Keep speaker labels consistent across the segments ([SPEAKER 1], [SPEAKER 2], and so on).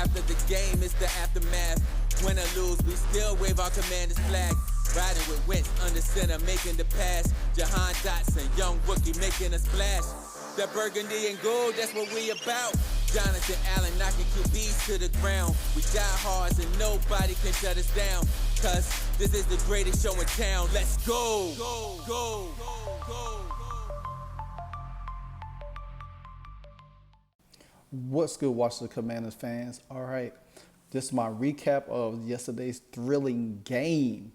[SPEAKER 1] after the game, it's the aftermath. Win or lose, we still wave our commander's flag. Riding with Wentz under center, making the pass. Jahan Dotson, young rookie, making a splash. That burgundy and gold, that's what we about. Jonathan Allen knocking QBs to the ground. We die hard and nobody can shut us down. Cause this is the greatest show in town. Let's go. Go, go, go, go.
[SPEAKER 2] What's good, Washington Commanders fans? All right, this is my recap of yesterday's thrilling game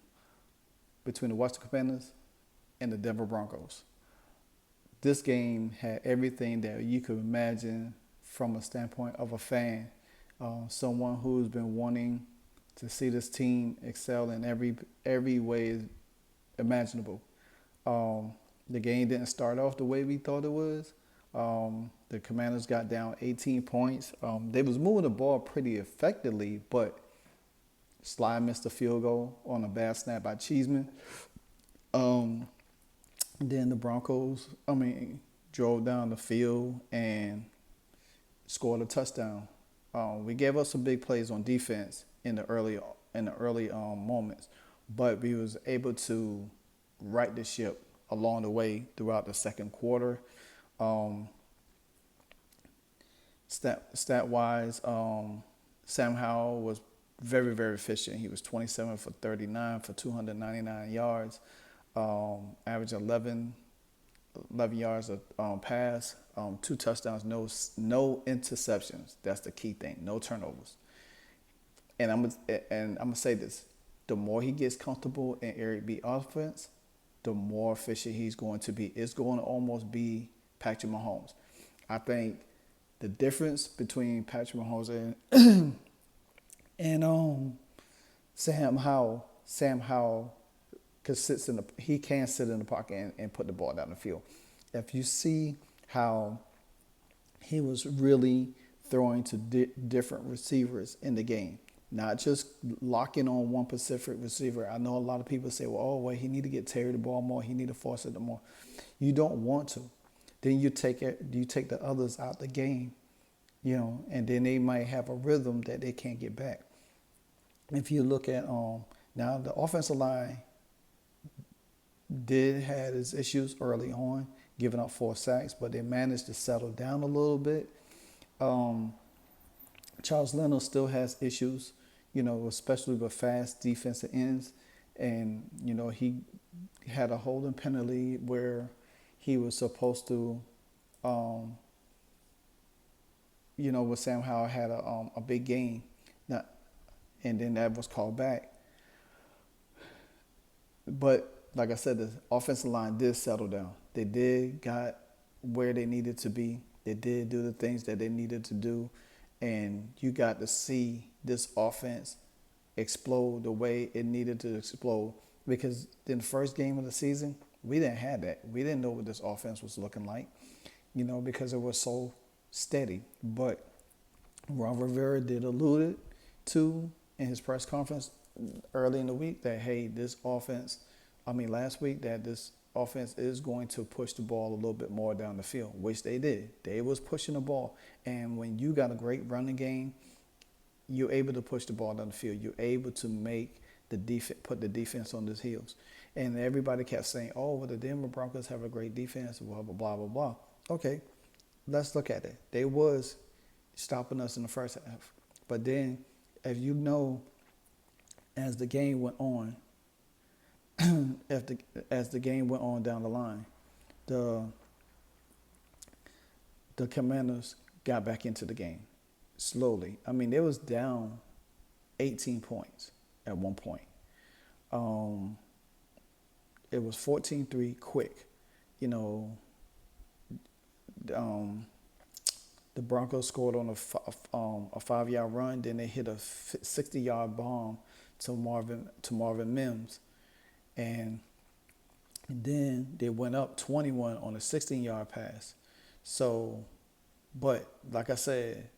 [SPEAKER 2] between the Washington Commanders and the Denver Broncos. This game had everything that you could imagine from a standpoint of a fan, someone who's been wanting to see this team excel in every way imaginable. The game didn't start off the way we thought it was. The Commanders got down 18 points. They was moving the ball pretty effectively, but Sly missed a field goal on a bad snap by Cheeseman. Then the Broncos, drove down the field and scored a touchdown. We gave up some big plays on defense in the early moments, but we was able to right the ship along the way throughout the second quarter. Stat-wise, Sam Howell was very, very efficient. He was 27 for 39 for 299 yards, average 11 yards of pass, 2 touchdowns, no interceptions. That's the key thing, no turnovers. And I'm gonna say this: the more he gets comfortable in Eric B offense, the more efficient he's going to be. It's going to almost be Patrick Mahomes. I think the difference between Patrick Mahomes and Sam Howell can sit in the pocket and put the ball down the field. If you see how he was really throwing to different receivers in the game, not just locking on one specific receiver. I know a lot of people say, well, he need to get Terry the ball more. He need to force it more. You don't want to. Then you take the others out the game, and then they might have a rhythm that they can't get back. If you look at now, the offensive line did have its issues early on, giving up 4 sacks, but they managed to settle down a little bit. Charles Leno still has issues, especially with fast defensive ends, and he had a holding penalty where he was supposed to, with Sam Howell had a big game, and then that was called back. But like I said, the offensive line did settle down. They did got where they needed to be. They did do the things that they needed to do, and you got to see this offense explode the way it needed to explode. Because in the first game of the season, we didn't have that. We didn't know what this offense was looking like, because it was so steady. But Ron Rivera did allude to in his press conference early in the week that, hey, last week, that this offense is going to push the ball a little bit more down the field, which they did. They was pushing the ball. And when you got a great running game, you're able to push the ball down the field. You're able to make put the defense on his heels. And everybody kept saying, the Denver Broncos have a great defense, blah, blah, blah, blah, blah. Okay, let's look at it. They was stopping us in the first half. But then, as as the game went on, as the game went on down the line, the Commanders got back into the game slowly. They was down 18 points at one point. It was 14-3 quick. The Broncos scored on a 5-yard run. Then they hit a 60-yard bomb to Marvin Mims. And then they went up 21 on a 16-yard pass. So, but like I said,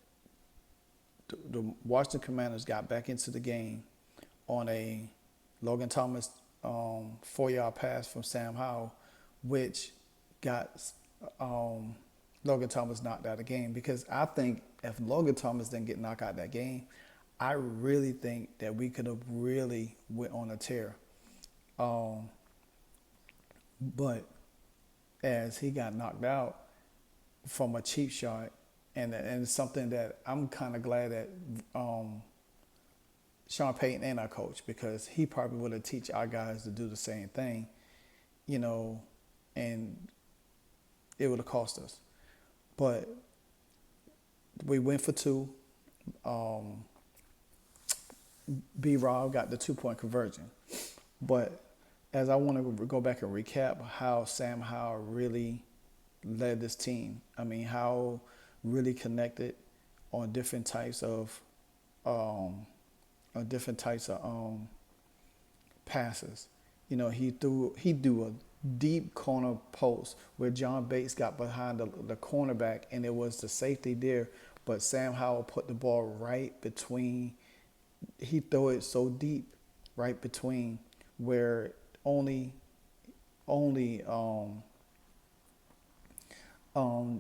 [SPEAKER 2] the Washington Commanders got back into the game on a Logan Thomas 4-yard pass from Sam Howell, which got Logan Thomas knocked out the game, because I think if Logan Thomas didn't get knocked out that game, I really think that we could have really went on a tear. Um, but as he got knocked out from a cheap shot, and it's something that I'm kind of glad that Sean Payton ain't our coach, because he probably would have teach our guys to do the same thing, you know, and it would have cost us. But we went for two. B-Rob got the 2-point conversion. But as I want to go back and recap how Sam Howell really led this team, I mean, how really connected on different types of passes. You know, he threw a deep corner post where John Bates got behind the cornerback, and it was the safety there, but Sam Howell put the ball right between. He threw it so deep, right between where only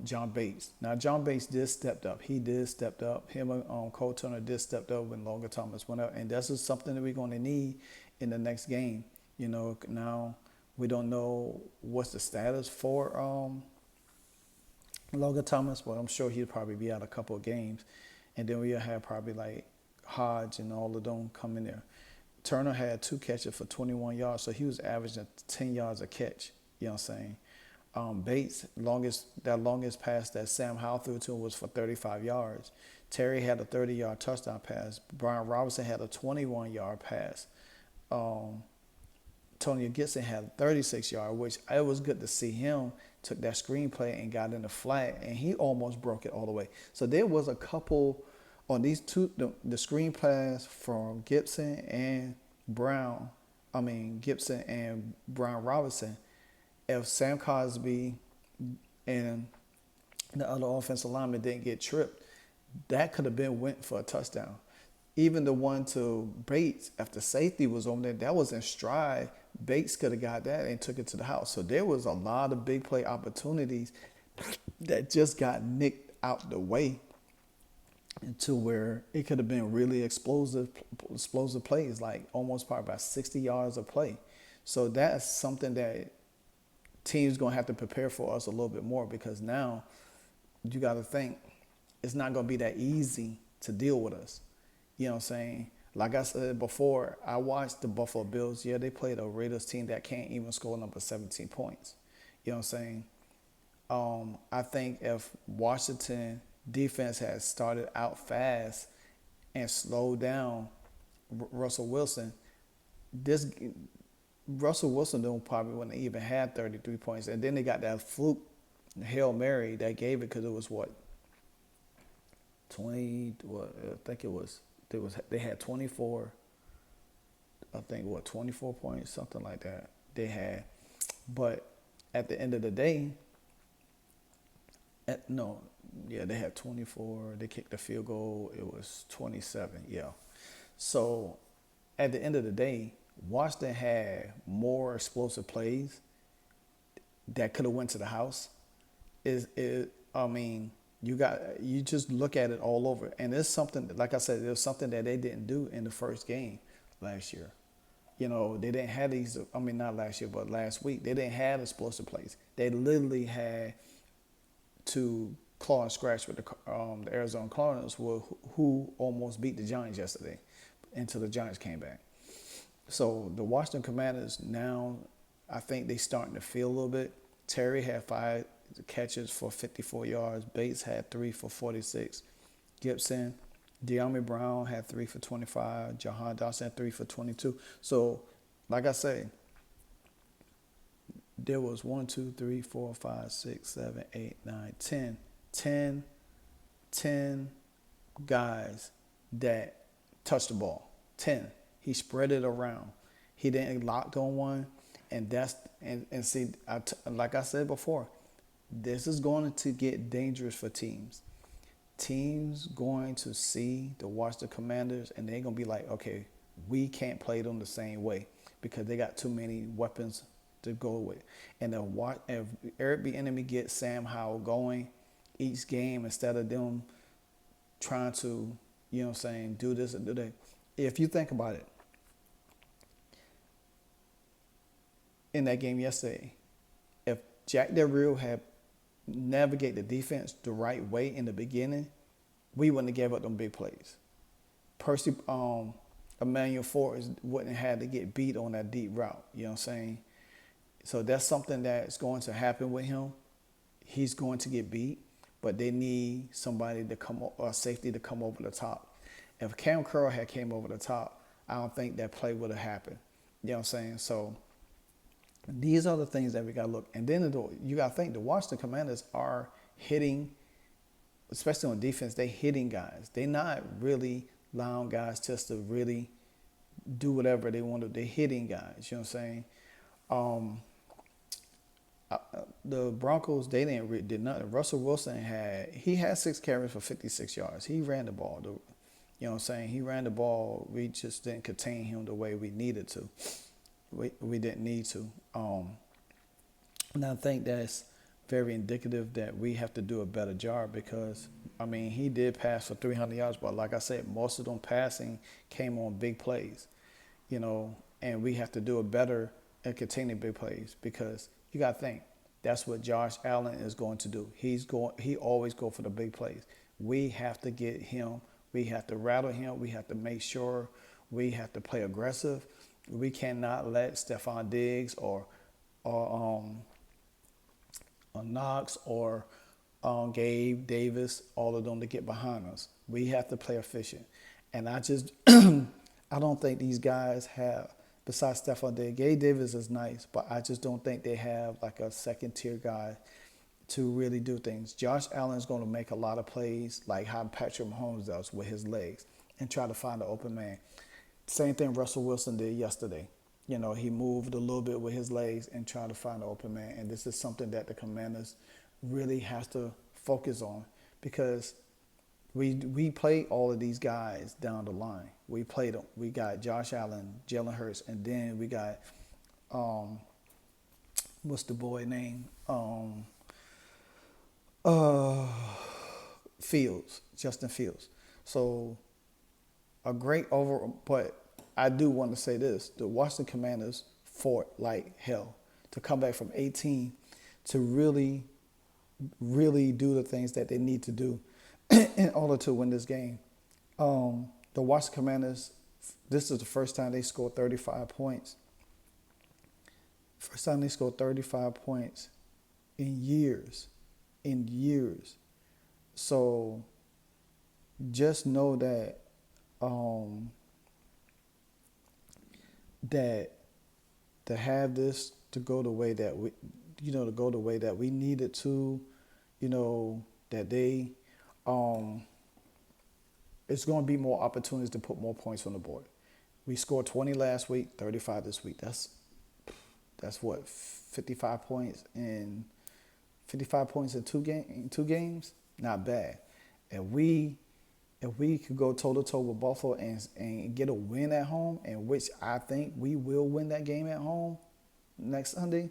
[SPEAKER 2] John Bates. Now John Bates did step up. He did step up. Him and Cole Turner did step up when Logan Thomas went up, and this is something that we're going to need in the next game. You know, now we don't know what's the status for Logan Thomas, but I'm sure he'll probably be out a couple of games, and then we'll have probably like Hodge and all of them come in there. Turner had 2 catches for 21 yards, so he was averaging 10 yards a catch. You know what I'm saying? Bates, longest pass that Sam Howell threw to him was for 35 yards. Terry had a 30-yard touchdown pass. Brian Robinson had a 21-yard pass. Tony Gibson had a 36 yard, which it was good to see him took that screenplay and got in the flat, and he almost broke it all the way. So there was a couple on these two, the screen pass from Gibson and Brown Robinson. If Sam Cosby and the other offensive lineman didn't get tripped, that could have been went for a touchdown. Even the one to Bates after safety was on there, that was in stride. Bates could have got that and took it to the house. So there was a lot of big play opportunities that just got nicked out the way, to where it could have been really explosive plays, like almost probably about 60 yards of play. So that's something that teams going to have to prepare for us a little bit more, because now you got to think it's not going to be that easy to deal with us. You know what I'm saying? Like I said before, I watched the Buffalo Bills. Yeah, they played a Raiders team that can't even score number 17 points. You know what I'm saying? I think if Washington defense had started out fast and slowed down Russell Wilson, Russell Wilson probably wouldn't even had 33 points. And then they got that fluke Hail Mary that gave it, because it was what? 20, what? I think it was. They had 24, I think, 24 points, something like that they had. But at the end of the day, they had 24. They kicked the field goal. It was 27, yeah. So at the end of the day, Washington had more explosive plays that could have went to the house. You just look at it all over, and it's something, like I said, it was something that they didn't do in the first game last year. You know, they didn't have these. Not last year, but last week they didn't have explosive plays. They literally had to claw and scratch with the Arizona Cardinals, who almost beat the Giants yesterday, until the Giants came back. So the Washington Commanders now, I think they starting to feel a little bit. Terry had 5 catches for 54 yards. Bates had 3 for 46. Gibson, De'Ami Brown had 3 for 25. Jahan Dawson had 3 for 22. So, like I say, there was 1, 2, 3, 4, 5, 6, 7, 8, 9, 10 guys that touched the ball. 10. He spread it around. He didn't lock on one. And like I said before, this is going to get dangerous for teams. Teams going to see the Washington Commanders, and they're going to be like, okay, we can't play them the same way, because they got too many weapons to go with. And if Eric Bieniemy gets Sam Howell going, each game instead of them trying to, do this and do that. If you think about it, in that game yesterday, if Jack Del Rio had navigated the defense the right way in the beginning, we wouldn't have gave up them big plays. Percy, Emmanuel Forrest wouldn't have had to get beat on that deep route. You know what I'm saying? So that's something that's going to happen with him. He's going to get beat, but they need somebody to come, or safety to come over the top. If Cam Curl had came over the top, I don't think that play would have happened. You know what I'm saying? So these are the things that we got to look. And then you got to think the Washington Commanders are hitting, especially on defense, they hitting guys. They're not really allowing guys just to really do whatever they want to. They're hitting guys. You know what I'm saying? The Broncos, they did nothing. Russell Wilson had 6 carries for 56 yards. He ran the ball. You know what I'm saying? He ran the ball. We just didn't contain him the way we needed to. We didn't need to. And I think that's very indicative that we have to do a better job because, he did pass for 300 yards, but like I said, most of them passing came on big plays, and we have to do it better at containing big plays because you got to think that's what Josh Allen is going to do. He always go for the big plays. We have to get him. We have to rattle him. We have to make sure we have to play aggressive. We cannot let Stephon Diggs or Knox or Gabe Davis, all of them to get behind us. We have to play efficient. And I just, I don't think these guys have, besides Stephon Diggs, Gabe Davis is nice, but I just don't think they have like a second tier guy to really do things. Josh Allen's going to make a lot of plays like how Patrick Mahomes does with his legs and try to find an open man. Same thing Russell Wilson did yesterday. He moved a little bit with his legs and tried to find an open man. And this is something that the Commanders really has to focus on because we played all of these guys down the line. We played them. We got Josh Allen, Jalen Hurts, and then we got, what's the boy name? Justin Fields. So a great overall, but I do want to say this. The Washington Commanders fought like hell to come back from 18 to really, really do the things that they need to do in order to win this game. The Washington Commanders, this is the first time they scored 35 points. First time they scored 35 points in years. So just know that that to have this to go the way that we, to go the way that we needed to, that they, it's going to be more opportunities to put more points on the board. We scored 20 last week, 35 this week. That's what, 55 points in 2 games. Not bad. If we could go toe-to-toe with Buffalo and get a win at home, and which I think we will win that game at home next Sunday,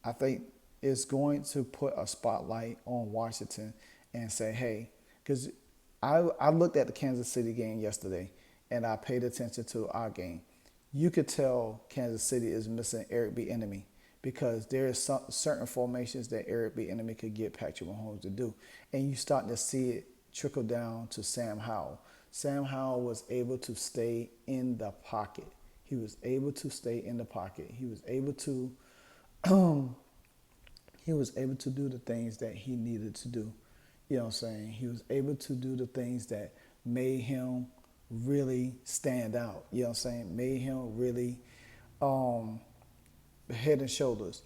[SPEAKER 2] I think it's going to put a spotlight on Washington and say, hey, because I looked at the Kansas City game yesterday, and I paid attention to our game. You could tell Kansas City is missing Eric Bieniemy because there is certain formations that Eric Bieniemy could get Patrick Mahomes to do, and you starting to see it trickle down to Sam Howell. Sam Howell was able to stay in the pocket. He was able to stay in the pocket. He was able to do the things that he needed to do. You know what I'm saying? He was able to do the things that made him really stand out. You know what I'm saying? Made him really head and shoulders.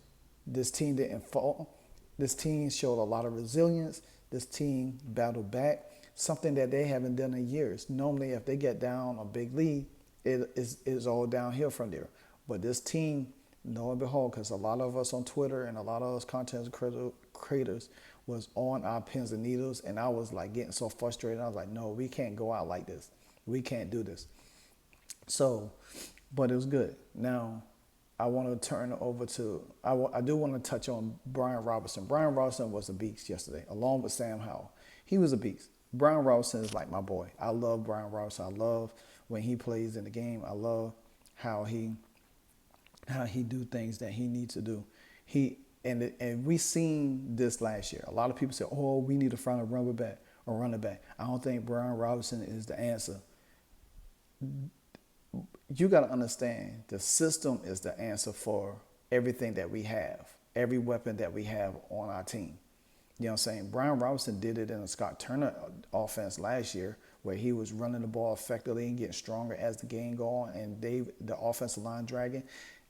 [SPEAKER 2] This team didn't fall. This team showed a lot of resilience. This team battled back, something that they haven't done in years. Normally, if they get down a big lead, it is all downhill from there. But this team, lo and behold, because a lot of us on Twitter and a lot of us content creators was on our pins and needles, and I was like getting so frustrated. I was like, no, we can't go out like this. We can't do this. So, but it was good. Now, I want to turn over to, I do want to touch on Brian Robinson. Brian Robinson was a beast yesterday, along with Sam Howell. He was a beast. Brian Robinson is like my boy. I love Brian Robinson. I love when he plays in the game. I love how he do things that he needs to do. And we seen this last year. A lot of people say, "Oh, we need to find a running back or running back." I don't think Brian Robinson is the answer. You got to understand the system is the answer for everything that we have, every weapon that we have on our team. You know what I'm saying? Brian Robinson did it in a Scott Turner offense last year where he was running the ball effectively and getting stronger as the game go on, and the offensive line dragging.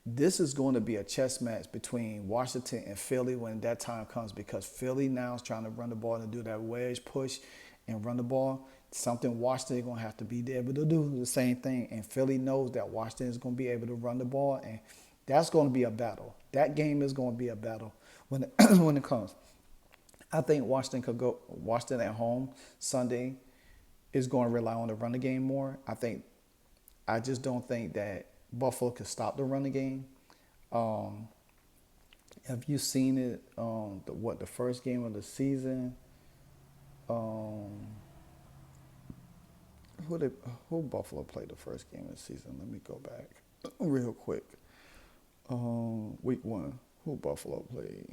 [SPEAKER 2] This is going to be a chess match between Washington and Philly when that time comes, because Philly now is trying to run the ball and do that wedge push and run the ball. Something Washington is going to have to be able to do the same thing. And Philly knows that Washington is going to be able to run the ball, and that's going to be a battle. That game is going to be a battle when it comes. I think Washington at home Sunday is going to rely on the running game more. I just don't think that Buffalo could stop the running game. Have you seen it? The first game of the season? Who Buffalo played the first game of the season? Let me go back real quick. Week 1, who Buffalo played?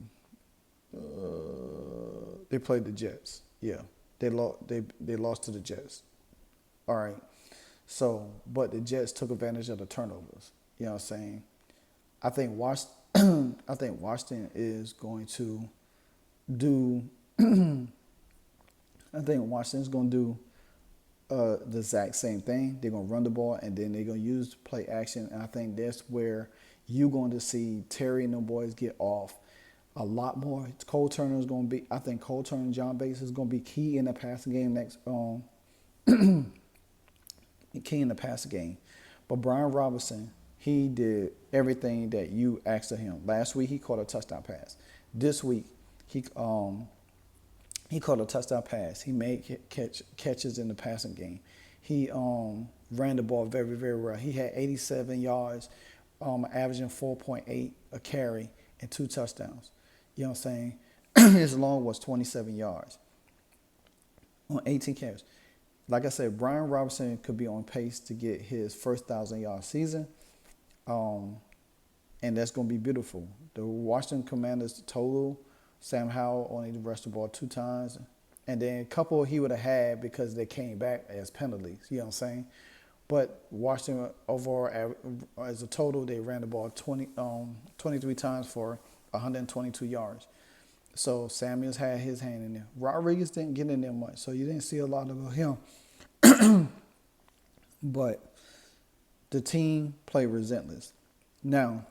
[SPEAKER 2] They played the Jets. Yeah, they lost to the Jets. All right. So, but the Jets took advantage of the turnovers. You know what I'm saying? I think Washington is going to do. I think Washington's going to do the exact same thing. They're going to run the ball, and then they're going to use play action. And I think that's where you're going to see Terry and the boys get off a lot more. Cole Turner is going to be. I think Cole Turner and John Bates is going to be key in the passing game next. Key in the passing game. But Brian Robinson, he did everything that you asked of him. Last week he caught a touchdown pass. This week he caught a touchdown pass. He made catches in the passing game. He ran the ball very, very well. He had 87 yards, averaging 4.8 a carry and 2 touchdowns. You know what I'm saying? His long was 27 yards on 18 carries. Like I said, Brian Robinson could be on pace to get his first 1,000-yard season, and that's going to be beautiful. The Washington Commanders total, Sam Howell only rushed the ball 2 times, and then a couple he would have had because they came back as penalties. You know what I'm saying? But Washington overall, as a total, they ran the ball 23 times for 122 yards. So Samuels had his hand in there. Rodriguez didn't get in there much, so you didn't see a lot of him. But the team played relentless. Now,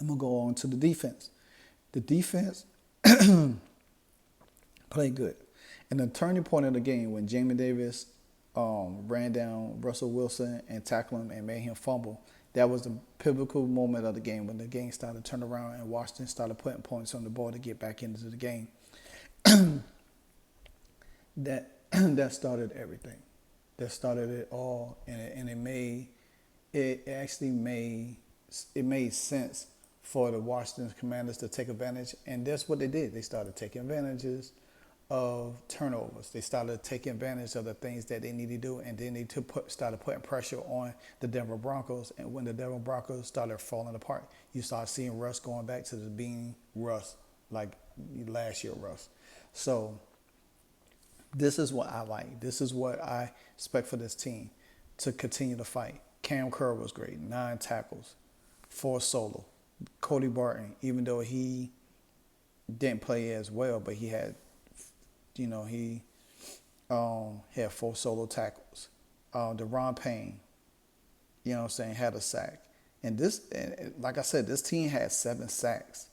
[SPEAKER 2] I'm going to go on to the defense. The defense played good. And the turning point of the game when Jamie Davis ran down Russell Wilson and tackled him and made him fumble, that was the pivotal moment of the game when the game started to turn around and Washington started putting points on the board to get back into the game. That started everything. That started it all, and it actually made sense for the Washington Commanders to take advantage, and that's what they did. They started taking advantages of turnovers. They started taking advantage of the things that they needed to do, and then they started putting pressure on the Denver Broncos. And when the Denver Broncos started falling apart, you start seeing Russ going back to the being Russ, like last year Russ. So this is what I like. This is what I expect for this team to continue to fight. Cam Kerr was great, 9 tackles, 4 solo. Cody Barton, even though he didn't play as well, but he had, he had 4 solo tackles. Deron Payne, had a sack. And like I said, this team had 7 sacks.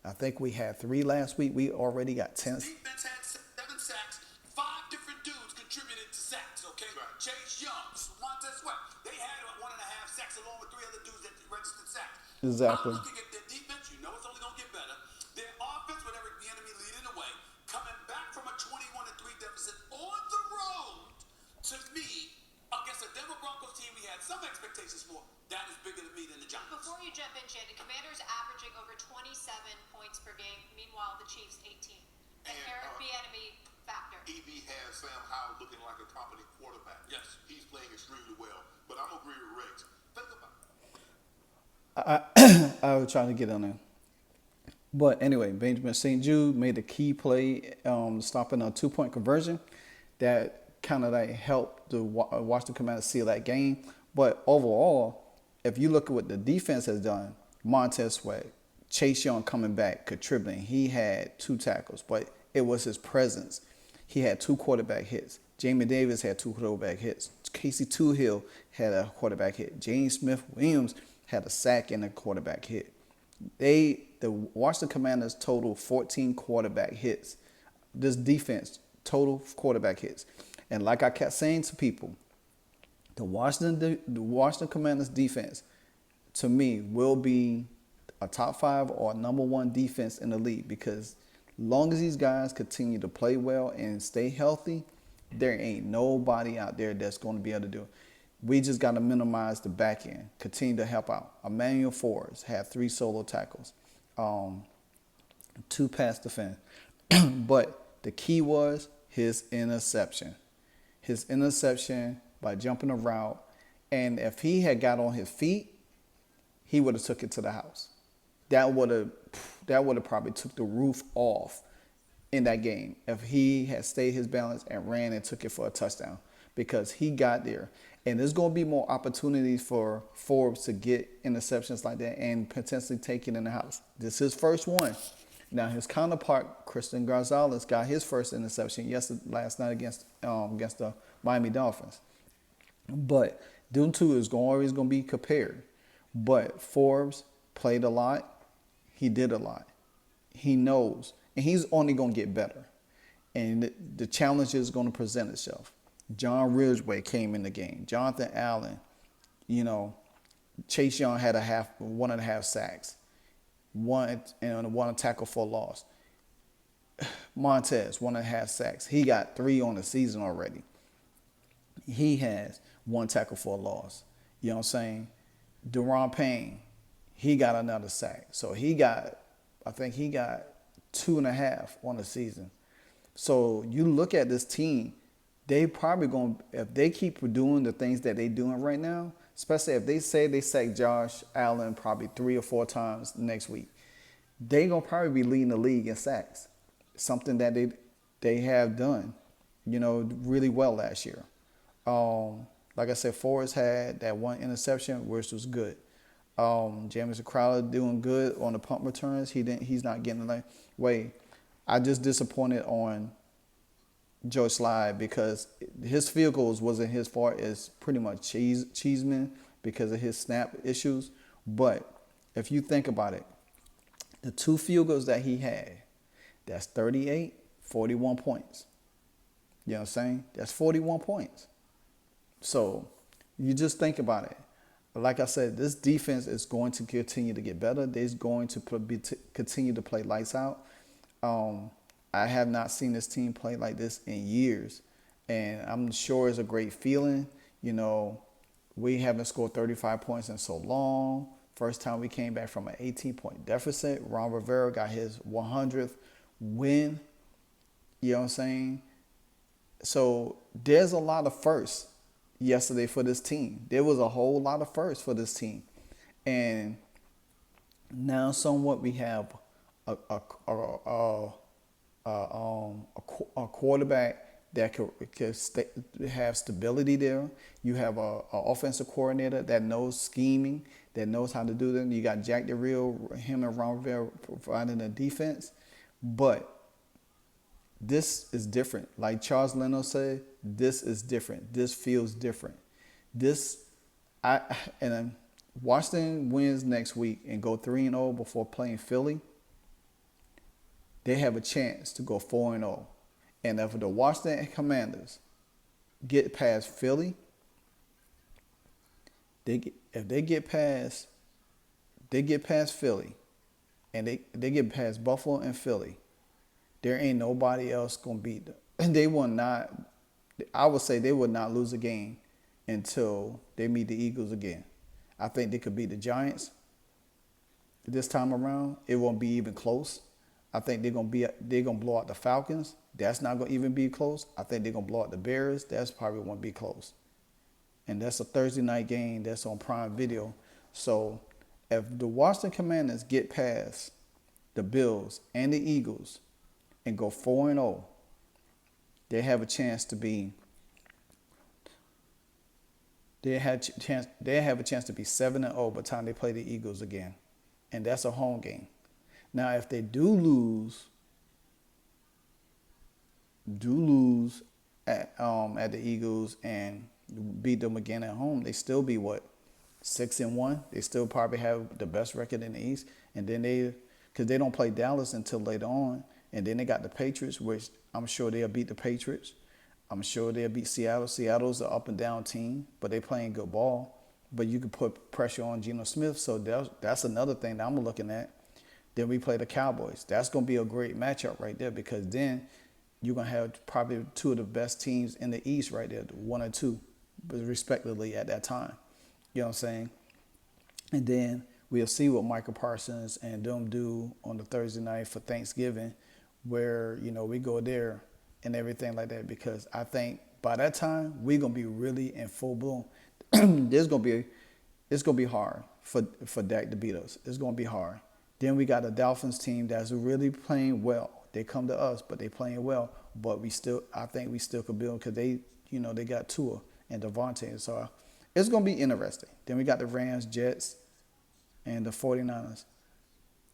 [SPEAKER 2] I think we had 3 last week. We already got 10.
[SPEAKER 3] Defense had 7 sacks. 5 different dudes contributed to sacks, okay? Right. Chase Young, Montez Sweat. They had 1.5 sacks along with 3 other dudes that registered sacks.
[SPEAKER 2] Exactly.
[SPEAKER 3] I'm looking at their defense. You know it's only going to get better. Their offense, with Eric Bieniemy leading the way, coming back from a 21-3 deficit on the road. To me, against a Denver Broncos team we had some expectations for, that is bigger than me than the Giants.
[SPEAKER 4] Before you jump Meanwhile, the Chiefs 18. And
[SPEAKER 3] And,
[SPEAKER 4] Eric Bieniemy factor.
[SPEAKER 3] EB has Sam Howell looking like a competent quarterback. Yes. He's playing extremely well. But I'm agree with Riggs. Think about it.
[SPEAKER 2] I was trying to get on there. But anyway, Benjamin St. Jude made a key play, stopping a 2-point conversion that kind of like helped the Washington Commanders seal that game. But overall, if you look at what the defense has done, Montez Sweat, Chase Young coming back, contributing. He had 2 tackles, but it was his presence. He had 2 quarterback hits. Jamie Davis had 2 quarterback hits. Casey Toohill had a quarterback hit. James Smith-Williams had a sack and a quarterback hit. The Washington Commanders total 14 quarterback hits. This defense total quarterback hits. And like I kept saying to people, the Washington Commanders defense, to me, will be a top 5 or number 1 defense in the league, because long as these guys continue to play well and stay healthy, there ain't nobody out there that's going to be able to do it. We just got to minimize the back end, continue to help out. Emmanuel Forbes had 3 solo tackles, 2 pass defense. But the key was his interception. His interception by jumping a route. And if he had got on his feet, he would have took it to the house. That would have probably took the roof off in that game if he had stayed his balance and ran and took it for a touchdown, because he got there. And there's going to be more opportunities for Forbes to get interceptions like that and potentially take it in the house. This is his first one. Now, his counterpart, Christian Gonzalez, got his first interception last night against the Miami Dolphins. But them two is always going to be compared. But Forbes played a lot. He did a lot. He knows. And he's only going to get better. And the challenge is going to present itself. John Ridgway came in the game. Jonathan Allen, Chase Young had 1.5 sacks. One tackle for loss. Montez, 1.5 sacks. He got 3 on the season already. He has 1 tackle for a loss. You know what I'm saying? Deron Payne, he got another sack. So I think he got 2.5 on the season. So you look at this team, they probably going to, if they keep doing the things that they're doing right now, especially if they say they sack Josh Allen probably 3 or 4 times next week, they're going to probably be leading the league in sacks. Something that they have done, really well last year. Like I said, Forrest had that 1 interception, which was good. Jameson Crowder doing good on the punt returns. He's not getting the way. I just disappointed on Joe Slide because his field goals wasn't his fault. It's pretty much Cheeseman because of his snap issues. But if you think about it, the 2 field goals that he had, that's 38, 41 points. You know what I'm saying? That's 41 points. So you just think about it. Like I said, this defense is going to continue to get better. They're going to continue to play lights out. I have not seen this team play like this in years. And I'm sure it's a great feeling. We haven't scored 35 points in so long. First time we came back from an 18-point deficit. Ron Rivera got his 100th win. You know what I'm saying? So there's a lot of firsts yesterday for this team. There was a whole lot of firsts for this team. And now somewhat we have a quarterback that could have stability there. You have an offensive coordinator that knows scheming, that knows how to do them. You got Jack Del Rio, him and Ron Rivera providing the defense. But this is different. Like Charles Leno said, this is different. This feels different. Washington wins next week and go 3-0 before playing Philly. They have a chance to go 4-0. And if the Washington Commanders get past Philly, if they get past Philly, and they get past Buffalo and Philly, there ain't nobody else gonna beat them. And they will not. I would say they would not lose a game until they meet the Eagles again. I think they could beat the Giants this time around. It won't be even close. I think they're gonna blow out the Falcons. That's not gonna even be close. I think they're gonna blow out the Bears. That's probably won't be close. And that's a Thursday night game. That's on Prime Video. So if the Washington Commanders get past the Bills and the Eagles and go 4-0, they have a chance to be. They have a chance to be 7-0 by the time they play the Eagles again, and that's a home game. Now, if they do lose at the Eagles and beat them again at home, they still be what, 6-1. They still probably have the best record in the East, and then because they don't play Dallas until later on, and then they got the Patriots, which I'm sure they'll beat the Patriots. I'm sure they'll beat Seattle. Seattle's an up and down team, but they playing good ball. But you can put pressure on Geno Smith, so that's another thing that I'm looking at. Then we play the Cowboys. That's going to be a great matchup right there, because then you're going to have probably two of the best teams in the East right there, 1 or 2, respectively at that time. You know what I'm saying? And then we'll see what Michael Parsons and them do on the Thursday night for Thanksgiving, where, we go there and everything like that, because I think by that time we're gonna be really in full bloom. It's gonna be hard for Dak to beat us. It's gonna be hard. Then we got a Dolphins team that's really playing well. They come to us, but they playing well. But I think we still could build, because they got Tua and Devontae. So it's gonna be interesting. Then we got the Rams, Jets, and the 49ers.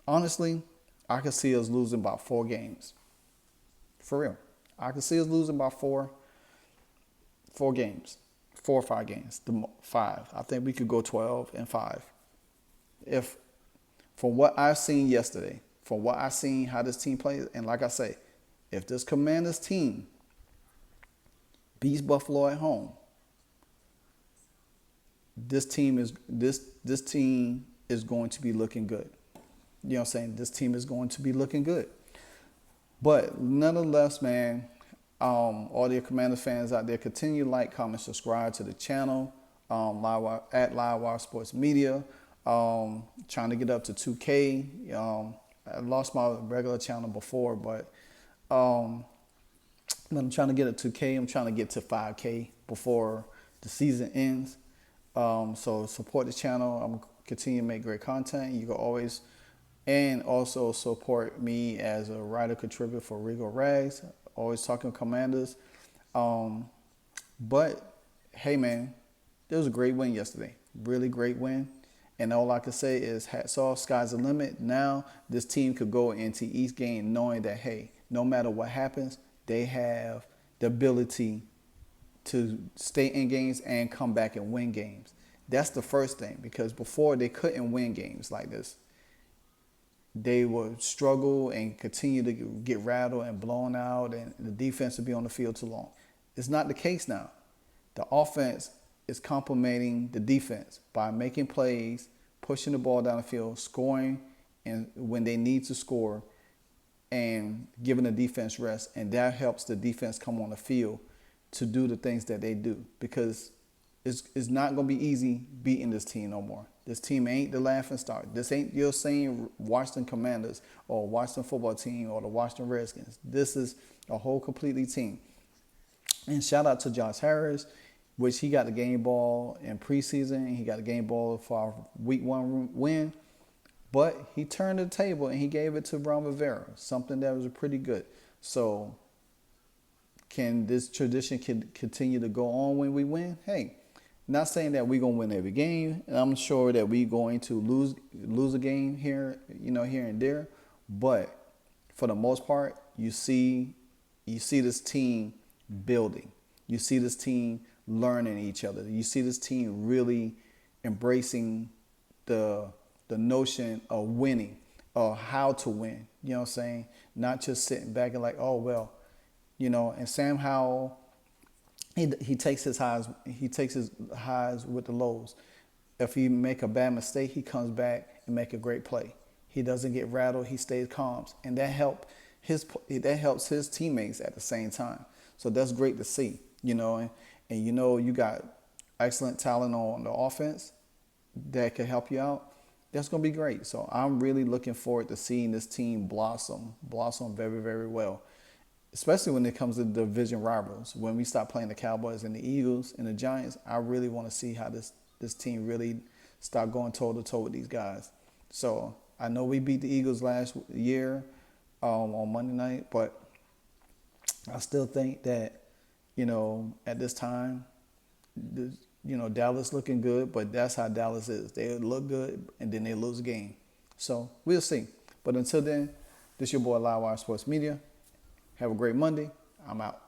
[SPEAKER 2] Honestly, I could see us losing about 4 games. For real. I could see us losing by 4 games, 4 or 5 games, 5. I think we could go 12-5. If, from what I've seen yesterday, from what I've seen how this team plays, and like I say, if this Commanders team beats Buffalo at home, this team is going to be looking good. You know what I'm saying? This team is going to be looking good. But nonetheless, man, all the Commanders fans out there, continue to like, comment, subscribe to the channel, LiveWire, at LiveWire Sports Media. Trying to get up to 2K. I lost my regular channel before, but I'm trying to get up to 2K. I'm trying to get to 5K before the season ends. So support the channel. I'm going to continue to make great content. You can always... And also support me as a writer contributor for Regal Rags. Always talking Commanders. But, hey, man, it was a great win yesterday. Really great win. And all I can say is hats off, sky's the limit. Now this team could go into each game knowing that, hey, no matter what happens, they have the ability to stay in games and come back and win games. That's the first thing, because before they couldn't win games like this. They would struggle and continue to get rattled and blown out, and the defense would be on the field too long. It's not the case now. The offense is complementing the defense by making plays, pushing the ball down the field, scoring, and when they need to score, and giving the defense rest. And that helps the defense come on the field to do the things that they do, because it's not going to be easy beating this team no more. This team ain't the laughing stock. This ain't your same Washington Commanders or Washington football team or the Washington Redskins. This is a whole completely team. And shout out to Josh Harris, which he got the game ball in preseason. He got the game ball for our week 1 win. But he turned the table and he gave it to Ron Rivera, something that was pretty good. So can this tradition continue to go on when we win? Hey. Not saying that we're gonna win every game, and I'm sure that we're going to lose a game here, here and there. But for the most part, you see this team building. You see this team learning each other. You see this team really embracing the notion of winning, or how to win. You know what I'm saying? Not just sitting back and like, oh well, And Sam Howell. He takes his highs with the lows. If he make a bad mistake, he comes back and make a great play. He doesn't get rattled. He stays calm, and that helps his teammates at the same time. So that's great to see, And you got excellent talent on the offense that can help you out. that's going to be great. So I'm really looking forward to seeing this team blossom very, very well, especially when it comes to division rivals. When we start playing the Cowboys and the Eagles and the Giants, I really want to see how this team really start going toe-to-toe with these guys. So I know we beat the Eagles last year on Monday night, but I still think that, at this time, Dallas looking good, but that's how Dallas is. They look good, and then they lose a game. So we'll see. But until then, this your boy LiveWire Sports Media. Have a great Monday. I'm out.